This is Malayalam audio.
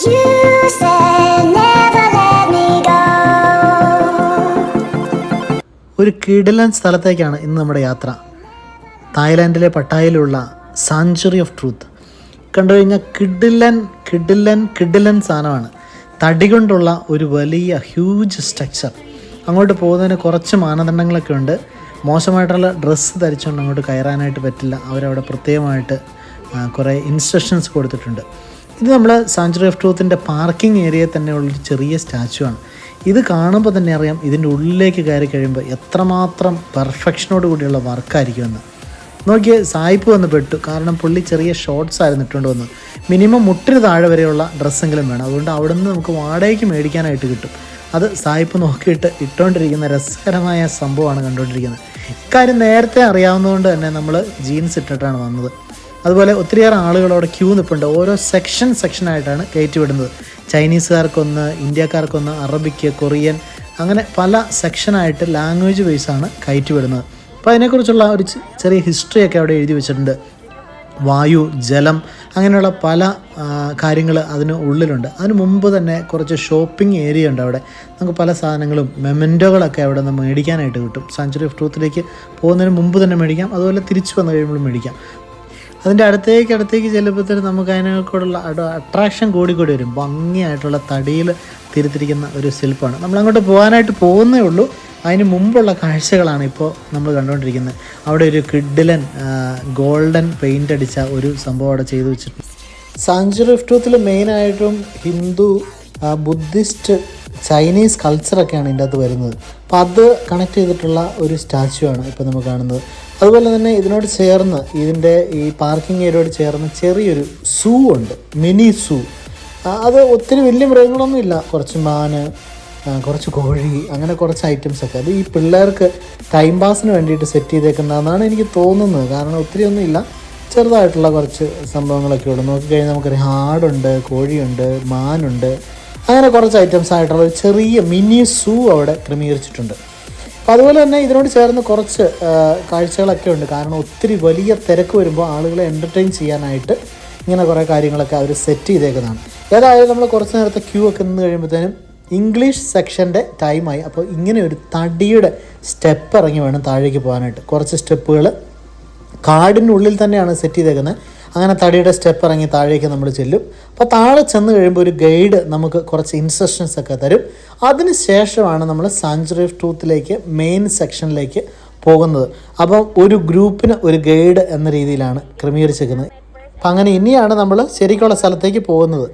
You said never let me go. ഒരു കിടിലൻ സ്ഥലത്തേക്കാണ് ഇന്ന് നമ്മുടെ യാത്ര. തായ്ലാൻഡിലെ പട്ടായയിലുള്ള സാങ്ച്വറി ഓഫ് ട്രൂത്ത്. കണ്ടു കഴിഞ്ഞാൽ കിഡിലൻ സാധനമാണ്. തടി കൊണ്ടുള്ള ഒരു വലിയ ഹ്യൂജ് സ്ട്രക്ചർ. അങ്ങോട്ട് പോകുന്നതിന് കുറച്ച് മാനദണ്ഡങ്ങളൊക്കെ ഉണ്ട്. മോശമായിട്ടുള്ള ഡ്രസ്സ് ധരിച്ചുകൊണ്ട് അങ്ങോട്ട് കയറാനായിട്ട് പറ്റില്ല. അവരവിടെ പ്രത്യേകമായിട്ട് കുറേ ഇൻസ്ട്രക്ഷൻസ് കൊടുത്തിട്ടുണ്ട്. ഇത് നമ്മൾ സാങ്ച്വറി ഓഫ് ട്രൂത്തിൻ്റെ പാർക്കിംഗ് ഏരിയയിൽ തന്നെയുള്ളൊരു ചെറിയ സ്റ്റാച്ചു ആണ്. ഇത് കാണുമ്പോൾ തന്നെ അറിയാം ഇതിൻ്റെ ഉള്ളിലേക്ക് കയറി കഴിയുമ്പോൾ എത്രമാത്രം പെർഫെക്ഷനോട് കൂടിയുള്ള വർക്കായിരിക്കുമെന്ന്. നോക്കിയേ, സായിപ്പ് വന്ന് പെട്ടു. കാരണം പുള്ളി ചെറിയ ഷോർട്സ് ആയിരുന്നു ഇട്ടുകൊണ്ട് വന്നത്. മിനിമം മുട്ടിന് താഴെ വരെയുള്ള ഡ്രസ്സെങ്കിലും വേണം. അതുകൊണ്ട് അവിടെ നിന്ന് നമുക്ക് വാടകയ്ക്ക് മേടിക്കാനായിട്ട് കിട്ടും. അത് സായിപ്പ് നോക്കിയിട്ട് ഇട്ടുകൊണ്ടിരിക്കുന്ന രസകരമായ സംഭവമാണ് കണ്ടുകൊണ്ടിരിക്കുന്നത്. ഇക്കാര്യം നേരത്തെ അറിയാവുന്നതുകൊണ്ട് തന്നെ നമ്മൾ ജീൻസ് ഇട്ടിട്ടാണ് വന്നത്. അതുപോലെ ഒത്തിരിയേറെ ആളുകളവിടെ ക്യൂ നിൽപ്പുണ്ട്. ഓരോ സെക്ഷനായിട്ടാണ് കയറ്റിവിടുന്നത്. ചൈനീസുകാർക്കൊന്ന്, ഇന്ത്യക്കാർക്കൊന്ന്, അറബിക്ക്, കൊറിയൻ, അങ്ങനെ പല സെക്ഷനായിട്ട് ലാംഗ്വേജ് വൈസാണ് കയറ്റിവിടുന്നത്. അപ്പോൾ അതിനെക്കുറിച്ചുള്ള ഒരു ചെറിയ ഹിസ്റ്ററിയൊക്കെ അവിടെ എഴുതി വെച്ചിട്ടുണ്ട്. വായു, ജലം, അങ്ങനെയുള്ള പല കാര്യങ്ങൾ അതിന് ഉള്ളിലുണ്ട്. അതിന് മുമ്പ് തന്നെ കുറച്ച് ഷോപ്പിംഗ് ഏരിയ ഉണ്ട് അവിടെ. നമുക്ക് പല സാധനങ്ങളും മെമൻറ്റോകളൊക്കെ അവിടെ നിന്ന് മേടിക്കാനായിട്ട് കിട്ടും. സാങ്ച്വറി ഓഫ് ട്രൂത്തിലേക്ക് പോകുന്നതിന് മുമ്പ് തന്നെ മേടിക്കാം, അതുപോലെ തിരിച്ചു വന്നു കഴിയുമ്പോഴും മേടിക്കാം. അതിൻ്റെ അടുത്തേക്ക് ചെല്ലുമ്പോഴത്തേനും നമുക്ക് അതിനോടുള്ള അട്രാക്ഷൻ കൂടി വരും. ഭംഗിയായിട്ടുള്ള തടിയിൽ തിരുത്തിരിക്കുന്ന ഒരു ശില്പമാണ്. നമ്മളങ്ങോട്ട് പോകാനായിട്ട് പോകുന്നേ ഉള്ളൂ. അതിന് മുമ്പുള്ള കാഴ്ചകളാണ് ഇപ്പോൾ നമ്മൾ കണ്ടുകൊണ്ടിരിക്കുന്നത്. അവിടെ ഒരു കിഡിലൻ ഗോൾഡൻ പെയിൻ്റ് അടിച്ച ഒരു സംഭവം അവിടെ ചെയ്തു വെച്ചിട്ടുണ്ട്. സാങ്ച്വറി ഓഫ് ട്രൂത്തിൽ മെയിനായിട്ടും ഹിന്ദു, ബുദ്ധിസ്റ്റ്, ചൈനീസ് കൾച്ചറൊക്കെയാണ് ഇതിൻ്റെ അകത്ത് വരുന്നത്. അപ്പോൾ അത് കണക്ട് ചെയ്തിട്ടുള്ള ഒരു സ്റ്റാച്ചു ആണ് ഇപ്പോൾ നമ്മൾ കാണുന്നത്. അതുപോലെ തന്നെ ഇതിനോട് ചേർന്ന്, ഇതിൻ്റെ ഈ പാർക്കിംഗ് ഏരിയയോട് ചേർന്ന് ചെറിയൊരു സൂ ഉണ്ട്, മിനി സൂ. അത് ഒത്തിരി വലിയ മൃഗങ്ങളൊന്നും ഇല്ല. കുറച്ച് മാന്, കുറച്ച് കോഴി, അങ്ങനെ കുറച്ച് ഐറ്റംസൊക്കെ. അത് ഈ പിള്ളേർക്ക് ടൈം പാസിന് വേണ്ടിയിട്ട് സെറ്റ് ചെയ്തേക്കുന്നതെന്നാണ് എനിക്ക് തോന്നുന്നത്. കാരണം ഒത്തിരി ഒന്നും ഇല്ല, ചെറുതായിട്ടുള്ള കുറച്ച് സംഭവങ്ങളൊക്കെ ഉള്ളൂ. നോക്കിക്കഴിഞ്ഞാൽ നമുക്കറിയാം ആടുണ്ട്, കോഴിയുണ്ട്, മാനുണ്ട്, അങ്ങനെ കുറച്ച് ഐറ്റംസ് ആയിട്ടുള്ള ഒരു ചെറിയ മിനി സൂ അവിടെ ക്രമീകരിച്ചിട്ടുണ്ട്. അപ്പോൾ അതുപോലെ തന്നെ ഇതിനോട് ചേർന്ന് കുറച്ച് കാഴ്ചകളൊക്കെ ഉണ്ട്. കാരണം ഒത്തിരി വലിയ തിരക്ക് വരുമ്പോൾ ആളുകളെ എൻ്റർടൈൻ ചെയ്യാനായിട്ട് ഇങ്ങനെ കുറേ കാര്യങ്ങളൊക്കെ അവർ സെറ്റ് ചെയ്തേക്കുന്നതാണ്. ഏതായാലും നമ്മൾ കുറച്ച് നേരത്തെ ക്യൂ ഒക്കെ നിന്ന് കഴിയുമ്പോഴത്തേനും ഇംഗ്ലീഷ് സെക്ഷൻ്റെ ടൈമായി. അപ്പോൾ ഇങ്ങനെ ഒരു തടിയുടെ സ്റ്റെപ്പ് ഇറങ്ങി വേണം താഴേക്ക് പോകാനായിട്ട്. കുറച്ച് സ്റ്റെപ്പുകൾ കാടിനുള്ളിൽ തന്നെയാണ് സെറ്റ് ചെയ്തേക്കുന്നത്. അങ്ങനെ തടിയുടെ സ്റ്റെപ്പ് ഇറങ്ങി താഴേക്ക് നമ്മൾ ചെല്ലും. അപ്പോൾ താഴെ ചെന്ന് കഴിയുമ്പോൾ ഒരു ഗൈഡ് നമുക്ക് കുറച്ച് ഇൻസ്ട്രക്ഷൻസ് ഒക്കെ തരും. അതിന് ശേഷമാണ് നമ്മൾ സാങ്ച്വറി ഓഫ് ട്രൂത്തിലേക്ക് മെയിൻ സെക്ഷനിലേക്ക് പോകുന്നത്. അപ്പം ഒരു ഗ്രൂപ്പിന് ഒരു ഗൈഡ് എന്ന രീതിയിലാണ് ക്രമീകരിച്ചിരിക്കുന്നത്. അപ്പം അങ്ങനെ ഇനിയാണ് നമ്മൾ ശരിക്കുള്ള സ്ഥലത്തേക്ക് പോകുന്നത്.